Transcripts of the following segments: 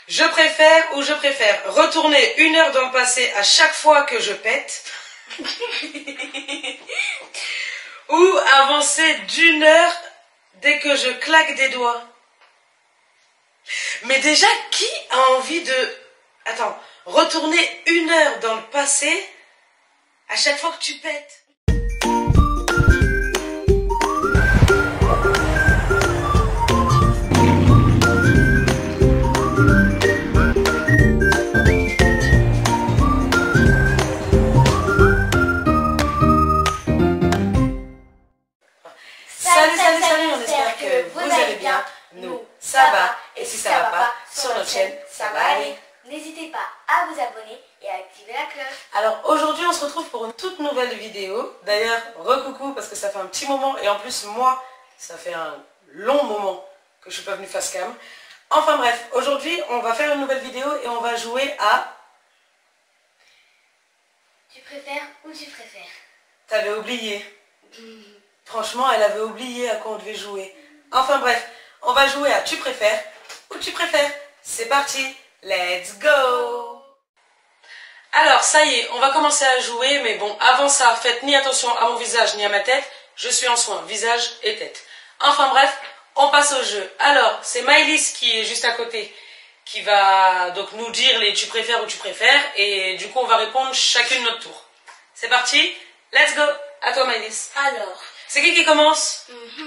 Je préfère ou je préfère retourner 1 heure dans le passé à chaque fois que je pète ou avancer d'1 heure dès que je claque des doigts. Mais déjà, qui a envie de... Attends, retourner 1 heure dans le passé à chaque fois que tu pètes? Salut, on espère que vous allez bien. Nous, ça va. Et si ça va pas, sur notre chaîne, ça va aller. N'hésitez pas à vous abonner et à activer la cloche. Alors aujourd'hui, on se retrouve pour une toute nouvelle vidéo. D'ailleurs, recoucou parce que ça fait un petit moment et en plus, moi, ça fait un long moment que je suis pas venue face cam. Enfin bref, aujourd'hui, on va faire une nouvelle vidéo et on va jouer à... Tu préfères ou tu préfères? T'avais oublié. Franchement, elle avait oublié à quoi on devait jouer. Enfin bref, on va jouer à tu préfères ou tu préfères. C'est parti, let's go! Alors, ça y est, on va commencer à jouer, mais bon, avant ça, faites ni attention à mon visage ni à ma tête. Je suis en soin, visage et tête. Enfin bref, on passe au jeu. Alors, c'est Maëlys qui est juste à côté, qui va donc nous dire les tu préfères ou tu préfères, et du coup, on va répondre chacune notre tour. C'est parti, let's go! À toi Maëlys. Alors... C'est qui commence?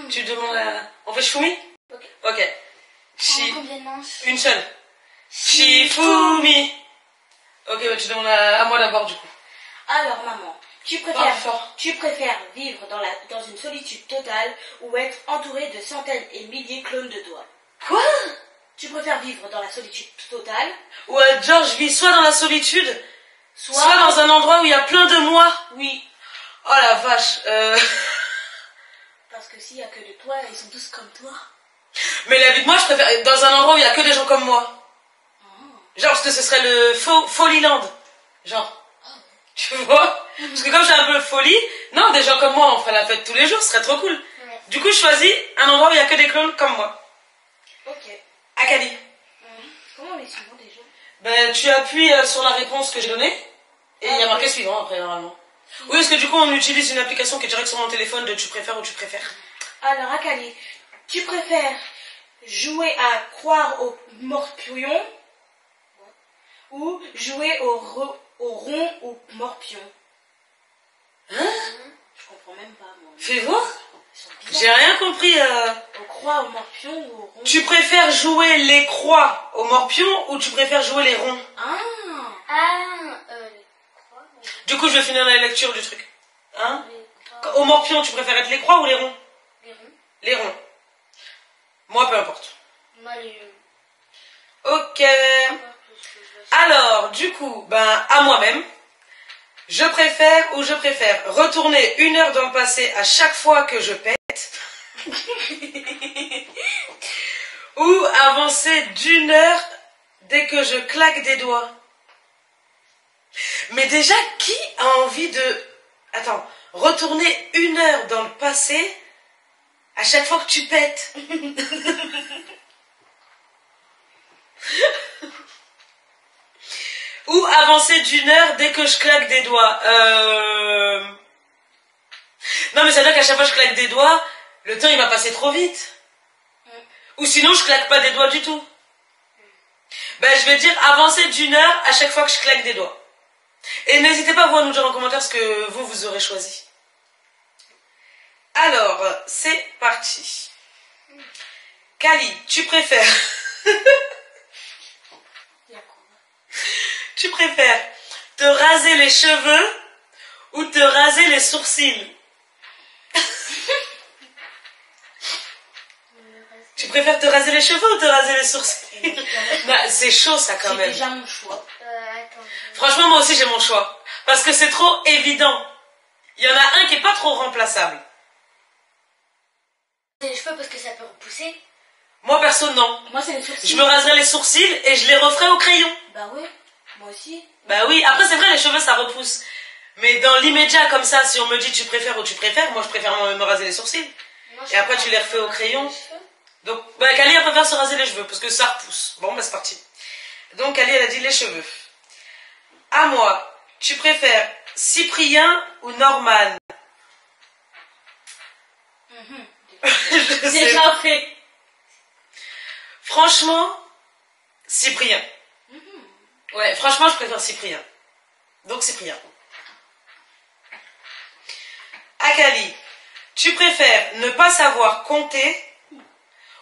Tu demandes à... On fait Shifumi? Ok. Combien de manches? Une seule. Shifumi. Ok, bah tu demandes à moi d'abord du coup. Alors maman, tu préfères vivre dans une solitude totale ou être entouré de centaines et milliers de clones de doigts? Quoi? Tu préfères vivre dans la solitude totale? Ou genre je vis soit dans la solitude, soit dans un endroit où il y a plein de moi. Oui. Oh la vache. Parce que s'il n'y a que de toi, ils sont tous comme toi. Mais la vie de moi, je préfère dans un endroit où il n'y a que des gens comme moi. Genre, parce que ce serait le Follyland. Genre. Tu vois? Parce que comme j'ai un peu folie, non, des gens comme moi, on ferait la fête tous les jours, ce serait trop cool. Ouais. Du coup, je choisis un endroit où il n'y a que des clones comme moi. Ok. Akali. Comment on est suivant déjà? Ben, tu appuies sur la réponse que j'ai donnée, et il y a marqué suivant après, normalement. Oui, parce que du coup, on utilise une application qui est direct sur mon téléphone de tu préfères ou tu préfères. Alors, Akali, tu préfères jouer à croire au morpion ou jouer au rond ou morpion? Hein? Je comprends même pas, moi. Fais voir. J'ai rien compris. On croit au morpion ou au rond? Tu préfères jouer les croix au morpion ou tu préfères jouer les ronds? Du coup, je vais finir la lecture du truc. Hein? Au morpion, tu préfères être les croix ou les ronds? Les ronds. Les ronds. Moi, peu importe. Moi, les ronds. Ok. Alors, du coup, ben, à moi-même. Je préfère ou je préfère retourner 1 heure dans le passé à chaque fois que je pète ou avancer d'1 heure dès que je claque des doigts. Mais déjà, qui a envie de... Attends, retourner 1 heure dans le passé à chaque fois que tu pètes? Ou avancer d'1 heure dès que je claque des doigts. Non, mais ça veut dire qu'à chaque fois que je claque des doigts, le temps il va passer trop vite. Ou sinon, je claque pas des doigts du tout. Ben, je vais dire avancer d'1 heure à chaque fois que je claque des doigts. Et n'hésitez pas vous à nous dire en commentaire ce que vous aurez choisi. Alors, c'est parti. Kali, tu préfères... Tu préfères te raser les cheveux ou te raser les sourcils? Tu préfères te raser les cheveux ou te raser les sourcils? C'est chaud ça quand même. C'est déjà mon choix. Franchement, moi aussi j'ai mon choix. Parce que c'est trop évident. Il y en a un qui est pas trop remplaçable. C'est les cheveux parce que ça peut repousser. Moi perso non. Moi c'est les sourcils. Je me raserai les sourcils et je les referai au crayon. Bah oui, moi aussi. Bah oui, après c'est vrai les cheveux ça repousse. Mais dans l'immédiat comme ça, si on me dit tu préfères ou tu préfères, moi je préfère me raser les sourcils. Et après tu les refais au crayon. Donc, bah Kali elle préfère se raser les cheveux parce que ça repousse. Bon bah c'est parti. Donc Kali, elle a dit les cheveux. À moi, tu préfères Cyprien ou Norman? Déjà fait. Franchement, Cyprien. Ouais, franchement, je préfère Cyprien. Donc Cyprien. Akali, tu préfères ne pas savoir compter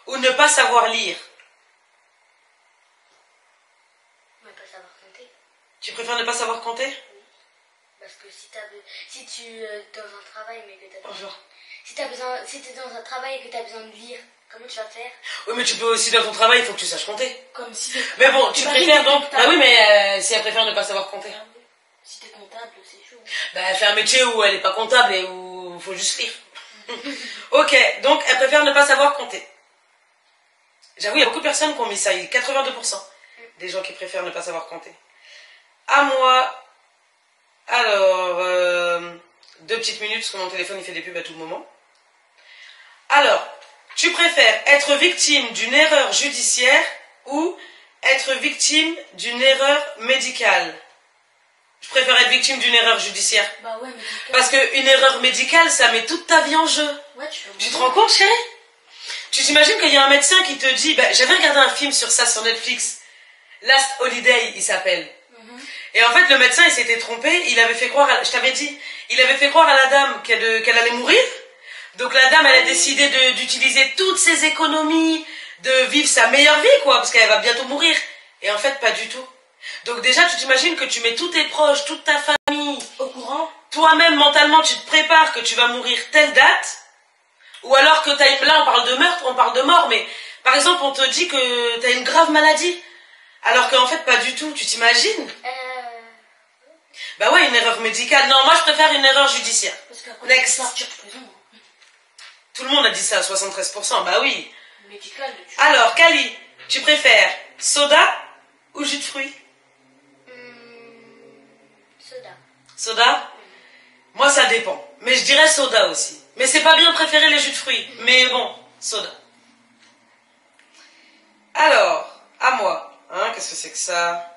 ou ne pas savoir lire? Ne pas savoir compter. Tu préfères ne pas savoir compter? Oui. Parce que si tu es dans un travail mais que tu as Bonjour. si tu es dans un travail et que tu as besoin de lire, comment tu vas faire? Oui, mais tu peux aussi dans ton travail, il faut que tu saches compter. Comme si... Mais bon, tu préfères donc... Bah oui, mais si elle préfère ne pas savoir compter. Si tu es comptable, c'est chaud. Bah elle fait un métier où elle n'est pas comptable et où il faut juste lire. Ok, donc elle préfère ne pas savoir compter. J'avoue, il y a beaucoup de personnes qui ont mis ça, 82% des gens qui préfèrent ne pas savoir compter. À moi... Alors, 2 petites minutes parce que mon téléphone il fait des pubs à tout moment. Alors, tu préfères être victime d'une erreur judiciaire ou être victime d'une erreur médicale? Je préfère être victime d'une erreur judiciaire. Bah ouais, mais... Parce qu'une erreur médicale, ça met toute ta vie en jeu. Ouais, tu te rends compte, chérie? Tu t'imagines qu'il y a un médecin qui te dit... Bah, j'avais regardé un film sur ça, sur Netflix. Last Holiday, il s'appelle. Et en fait, le médecin, il s'était trompé. Il avait fait croire... Je t'avais dit, il avait fait croire à la dame qu'elle allait mourir. Donc la dame, elle a décidé d'utiliser toutes ses économies, de vivre sa meilleure vie, quoi, parce qu'elle va bientôt mourir. Et en fait, pas du tout. Donc déjà, tu t'imagines que tu mets tous tes proches, toute ta famille au courant. Toi-même, mentalement, tu te prépares que tu vas mourir telle date. Ou alors que là, on parle de meurtre, on parle de mort, mais par exemple, on te dit que tu as une grave maladie. Alors qu'en fait, pas du tout. Tu t'imagines? Bah ouais, une erreur médicale. Non, moi, je préfère une erreur judiciaire. Parce qu'après, Next. sortir de prison. Tout le monde a dit ça, 73%. Bah oui. Médical. Alors, Kali, tu préfères soda ou jus de fruits? Soda. Soda? Moi, ça dépend. Mais je dirais soda aussi. Mais c'est pas bien de préférer les jus de fruits. Mais bon, soda. Alors, à moi. Hein, qu'est-ce que c'est que ça?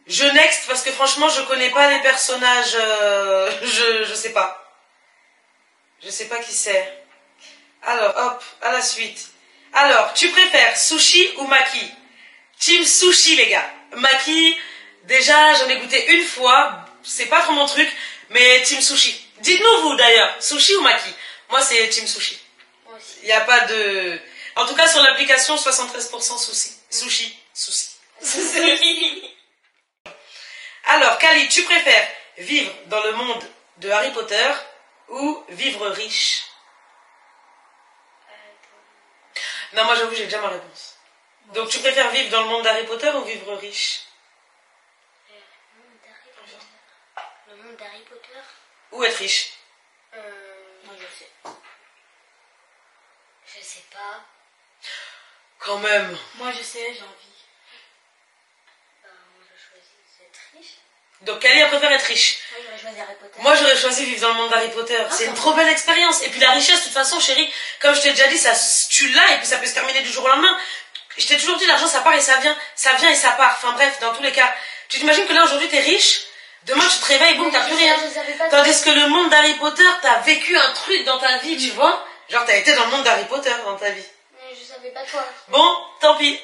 Je next parce que franchement, je connais pas les personnages. Je sais pas. Je sais pas qui c'est. Alors, hop, à la suite. Alors, tu préfères sushi ou maki? Team sushi, les gars. Maki, déjà, j'en ai goûté une fois. C'est pas trop mon truc, mais team sushi. Dites-nous, vous, d'ailleurs, sushi ou maki? Moi, c'est team sushi. Moi aussi. Il n'y a pas de... En tout cas, sur l'application, 73% sushi. Sushi. Alors, Kali, tu préfères vivre dans le monde de Harry Potter ou vivre riche? Non, moi j'avoue, j'ai déjà ma réponse. Donc tu préfères vivre dans le monde d'Harry Potter ou vivre riche? Le monde d'Harry Potter. Ou être riche? Moi, je sais. Je sais pas. Quand même. Moi, je sais, j'ai envie. Moi, je choisis d'être riche. Donc Kali, elle préfère être riche. Moi, j'aurais choisi Harry Potter. Moi, j'aurais choisi vivre dans le monde d'Harry Potter. C'est une trop belle expérience. Et puis la richesse, de toute façon, chérie, comme je t'ai déjà dit, ça, tu l'as et puis ça peut se terminer du jour au lendemain. Je t'ai toujours dit, l'argent, ça part et ça vient et ça part. Enfin bref, dans tous les cas. Tu t'imagines que là, aujourd'hui, t'es riche. Demain, tu te réveilles, boum, t'as plus rien. Tandis que le monde d'Harry Potter, t'as vécu un truc dans ta vie, tu vois. Genre, t'as été dans le monde d'Harry Potter dans ta vie. Mais je savais pas quoi. Bon, tant pis.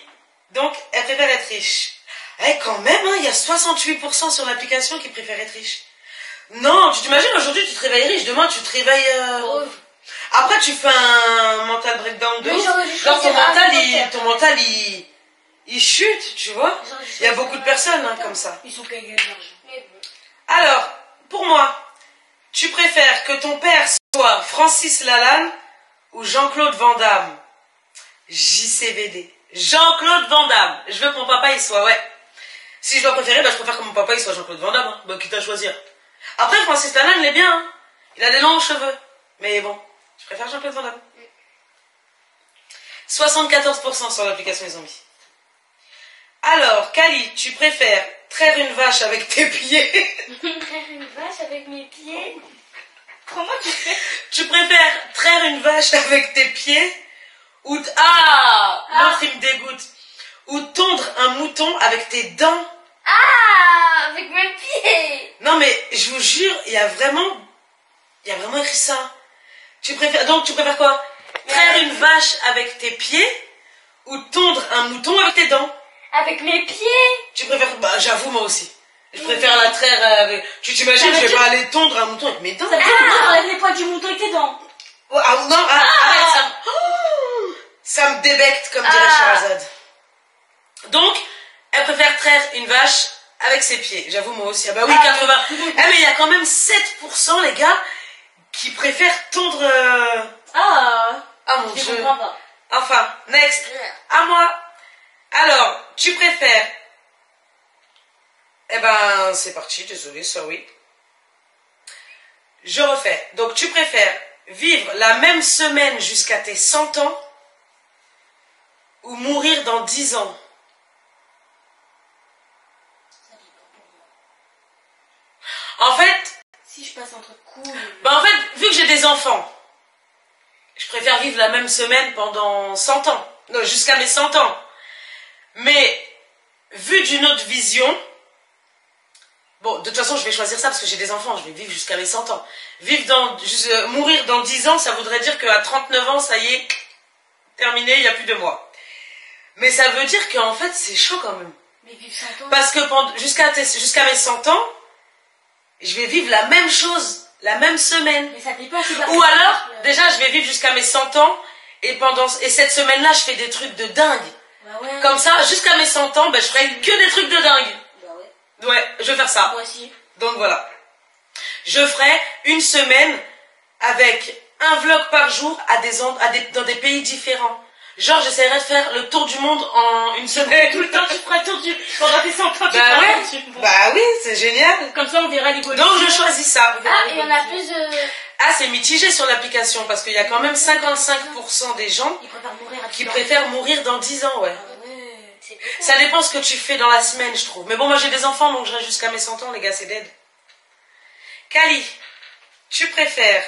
Donc, elle préfère être riche. Eh, quand même, hein, il y a 68% sur l'application qui préfèrent être riche. Non, tu t'imagines, aujourd'hui, tu te réveilles riche. Demain, tu te réveilles... Après, tu fais un mental breakdown de ouf. Genre, ton mental, il chute, tu vois. Il y a beaucoup de personnes hein, comme ça. Ils sont qu'à gagner de l'argent. Alors, pour moi, tu préfères que ton père soit Francis Lalanne ou Jean-Claude Van Damme? JCVD. Jean-Claude Van Damme. Je veux que mon papa, il soit, ouais. Si je dois préférer, bah, je préfère que mon papa, il soit Jean-Claude Van Damme. Hein. Bah, quitte à choisir. Après, Francis Lalanne, il est bien. Hein. Il a des longs cheveux. Mais bon, je préfère Jean-Claude Van Damme. 74% sur l'application les zombies. Alors, Kali, tu préfères traire une vache avec tes pieds? Traire une vache avec mes pieds? Comment tu fais? Tu préfères traire une vache avec tes pieds? Ou l'autre il me dégoûte. ou tondre un mouton avec tes dents. Ah, avec mes pieds. Non mais je vous jure, il y a vraiment écrit ça. Donc tu préfères quoi? Traire une vache avec tes pieds ou tondre un mouton avec tes dents? Avec mes pieds. Tu préfères? Bah j'avoue moi aussi. Je préfère la traire avec... Tu t'imagines, je vais pas aller tondre un mouton avec mes dents. Ça veut dire que enlève les poils du mouton avec tes dents. Oh, ah non, arrête, ça me débecte comme dirait Sherazade. Donc, elle préfère traire une vache avec ses pieds. J'avoue moi aussi. Ah bah oui, 80. Eh mais il y a quand même 7% les gars qui préfèrent tondre... Ah mon je Dieu. comprends pas. Enfin, next. À moi. Alors, tu préfères... Eh ben, c'est parti, désolé, sorry. Je refais. Donc, tu préfères vivre la même semaine jusqu'à tes 100 ans ou mourir dans 10 ans? En fait... Si je passe entre coups... Ben en fait, vu que j'ai des enfants, je préfère vivre la même semaine pendant 100 ans. Non, jusqu'à mes 100 ans. Mais, vu d'une autre vision... Bon, de toute façon, je vais choisir ça parce que j'ai des enfants, je vais vivre jusqu'à mes 100 ans. Mourir dans 10 ans, ça voudrait dire qu'à 39 ans, ça y est, terminé, il n'y a plus de moi. Mais ça veut dire qu'en fait, c'est chaud quand même. Mais vivre 100 ans... Parce que jusqu'à mes 100 ans, je vais vivre la même chose, la même semaine. Mais ça dépend. Ou alors, déjà, je vais vivre jusqu'à mes 100 ans, et cette semaine-là, je fais des trucs de dingue. Bah ouais. Comme ça, jusqu'à mes 100 ans, ben, je ferai que des trucs de dingue. Ouais, je vais faire ça. Moi aussi. Donc voilà. Je ferai une semaine avec un vlog par jour dans des pays différents. Genre, j'essaierai de faire le tour du monde en une semaine. Tout le temps, tu feras le tour du... Pendant tes 100 ans, tu Bah feras ouais. le tour du monde. Bah oui, c'est génial. Comme ça, on verra les Donc je choisis ça. Ah, il y en a plus de... Ah, c'est mitigé sur l'application parce qu'il y a quand même 55% des gens Ils préfèrent mourir à qui 10 ans. préfèrent mourir dans 10 ans, ouais. Ah ouais. C'est beaucoup. Ça dépend ce que tu fais dans la semaine, je trouve. Mais bon, moi j'ai des enfants, donc je reste jusqu'à mes 100 ans, les gars, c'est dead. Kali, tu préfères...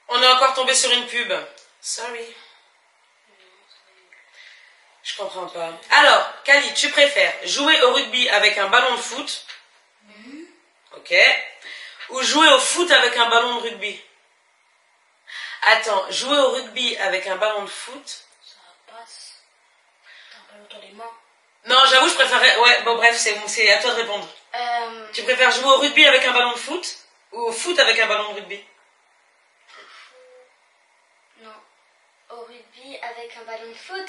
On est encore tombé sur une pub. Sorry. Je comprends pas. Alors, Kali, tu préfères jouer au rugby avec un ballon de foot? Ok. Ou jouer au foot avec un ballon de rugby? Attends, jouer au rugby avec un ballon de foot? Ça passe. T'as un ballon dans les mains. Non, j'avoue, je préférerais... Ouais, bon bref, c'est à toi de répondre. Tu préfères jouer au rugby avec un ballon de foot? Ou au foot avec un ballon de rugby? Non. Au rugby avec un ballon de foot.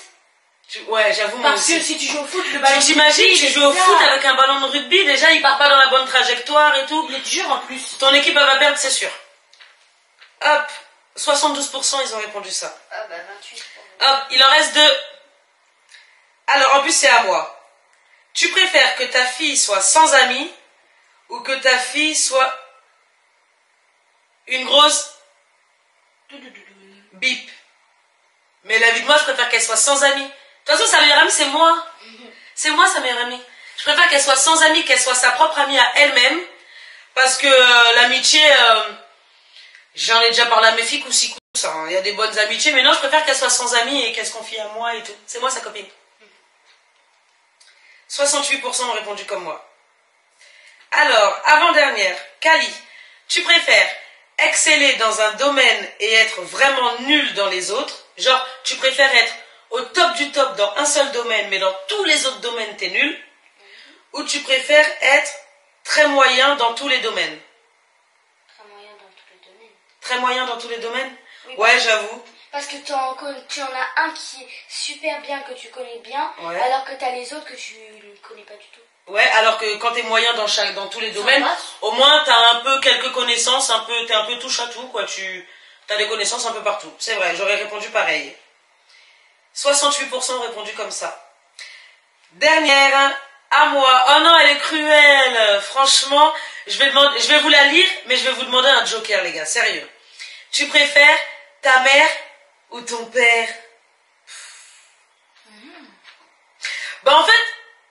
Ouais, j'avoue, moi Parce aussi. que si tu joues au foot, le ballon Tu t'imagines, tu joues au foot avec un ballon de rugby, déjà il part pas dans la bonne trajectoire et tout. Il est dur en plus. Ton équipe elle va perdre, c'est sûr. Hop, 72% ils ont répondu ça. Ah bah 28 pour moi. Hop, il en reste 2. Alors, en plus c'est à moi. Tu préfères que ta fille soit sans amis ou que ta fille soit une grosse bip? Mais la vie de moi, je préfère qu'elle soit sans amis. De toute façon, sa meilleure amie, c'est moi. C'est moi, sa meilleure amie. Je préfère qu'elle soit sans amie, qu'elle soit sa propre amie à elle-même. Parce que l'amitié, j'en ai déjà parlé à mes filles, coup-ci, coup-ça. Il y a des bonnes amitiés, mais non, je préfère qu'elle soit sans amis et qu'elle se confie à moi et tout. C'est moi, sa copine. 68% ont répondu comme moi. Alors, avant-dernière, Kali, tu préfères exceller dans un domaine et être vraiment nul dans les autres? Genre, tu préfères être au top du top dans un seul domaine, mais dans tous les autres domaines, t'es nul? Ou tu préfères être très moyen dans tous les domaines? Très moyen dans tous les domaines. Très moyen dans tous les domaines? Oui, Ouais, j'avoue. Parce que tu en as un qui est super bien, que tu connais bien, Ouais. alors que tu as les autres que tu ne connais pas du tout. Ouais, alors que quand t'es moyen dans tous les domaines, passe. au moins t'as un peu quelques connaissances, t'es un peu touche à tout, quoi. T'as des connaissances un peu partout. C'est vrai, j'aurais répondu pareil. 68% ont répondu comme ça. Dernière, à moi. Oh non, elle est cruelle. Franchement, je vais vous la lire, mais je vais vous demander un joker, les gars. Sérieux. Tu préfères ta mère ou ton père? Bah en fait,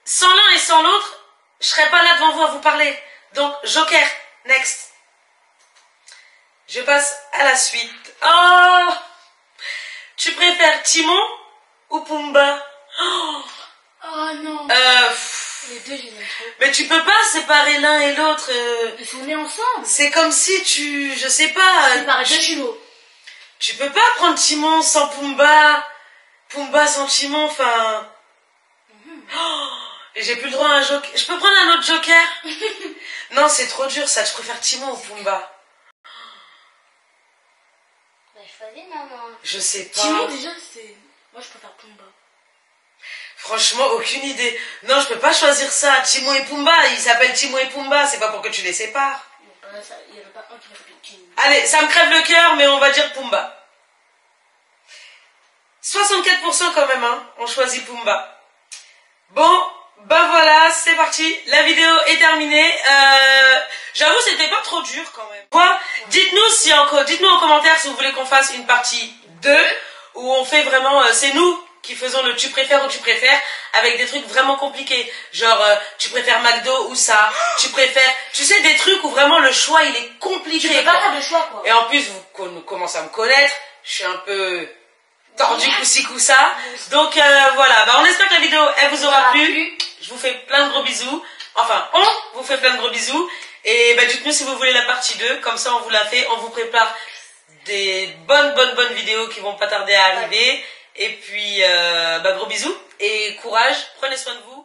sans l'un et sans l'autre, je serais pas là devant vous à vous parler. Donc, joker, next. Je passe à la suite. Oh! Tu préfères Timon ou Pumba? Oh! Oh non. Les deux, je les aime trop. Mais tu peux pas séparer l'un et l'autre. Ils sont nés ensemble. C'est comme si tu... Je sais pas... Séparer deux jumeaux. Tu peux pas prendre Timon sans Pumba. Pumba sans Timon, enfin... Oh, et j'ai plus le droit à un joker. Je peux prendre un autre joker? Non, c'est trop dur ça. Je préfère Timon ou Pumba. Bah, choisis, maman. Je sais pas. Timon, déjà, c'est... Moi, je préfère Pumba. Franchement, aucune idée. Non, je peux pas choisir ça. Timon et Pumba, ils s'appellent Timon et Pumba. C'est pas pour que tu les sépares. Il n'y avait pas un qui m'appelait Timon. Allez, ça me crève le cœur, mais on va dire Pumba. 64% quand même, hein. On choisit Pumba. Bon, ben voilà, c'est parti. La vidéo est terminée. J'avoue, c'était pas trop dur quand même. Quoi? Dites-nous dites-nous en commentaire si vous voulez qu'on fasse une partie 2 où on fait vraiment, c'est nous qui faisons le tu préfères ou tu préfères avec des trucs vraiment compliqués. Genre, tu préfères McDo ou ça? Tu préfères, tu sais, des trucs où vraiment le choix il est compliqué. Tu peux pas faire de choix, quoi. Et en plus, vous commencez à me connaître. Je suis un peu tordu coup-ci coup-ça. Donc voilà, bah, on espère que la vidéo elle vous aura plu. Je vous fais plein de gros bisous. Enfin, on vous fait plein de gros bisous. Et bah, dites-nous si vous voulez la partie 2. Comme ça, on vous la fait. On vous prépare des bonnes vidéos qui vont pas tarder à arriver. Et puis, bah, gros bisous et courage. Prenez soin de vous.